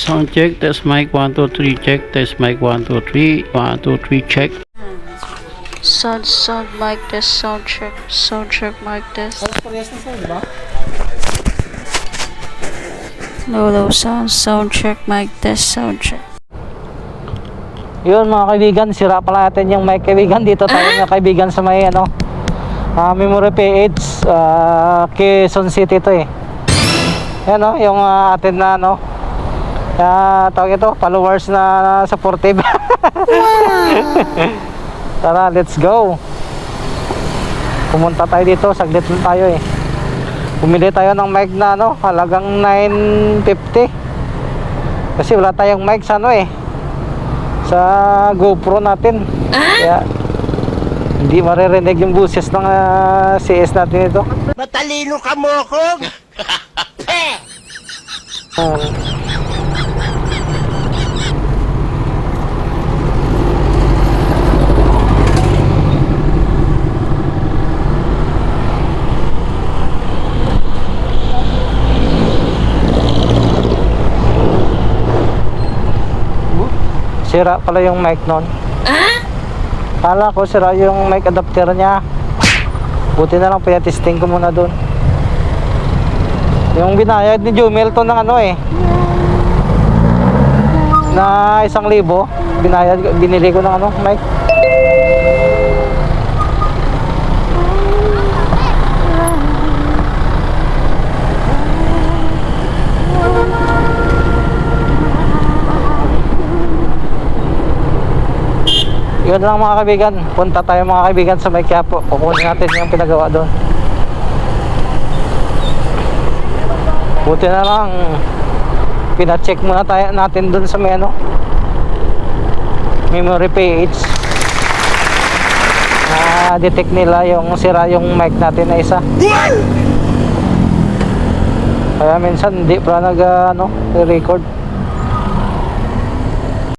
Sound check, test mic 1 2 3 check, test mic 1 2 3 1 2 3 check. Sound mic test, sound check mic test. Parehas na sa'yo, diba? Low sound check mic test, sound check. Yun mga kaibigan, sira pala natin yung mic kaibigan. Dito tayo mga kaibigan sa may Memory PH, Quezon City to eh. Yan yung atin na tawag ito, followers na supportive. Tara, let's go. Pumunta tayo dito, saglit lang tayo eh. Pumili tayo ng mic na halagang 950. Kasi wala tayong mic sa sa GoPro natin. Kaya hindi maririnig yung buses ng CS natin ito. Matalino ka mo ako! Sira pala yung mic nun. Kala ko sira yung mic adapter niya. Buti na lang pinatesting ko muna dun. Yung binayad ni Jumelton ng na 1,000 binili ko ng mic. Yun lang mga kaibigan, punta tayo mga kaibigan sa may Quiapo. Kukunin natin yung pinagawa doon. Buti na lang pina-check muna natin doon sa may Memory PH. Detect nila yung sira yung mic natin na isa. Kaya minsan hindi pa nag record.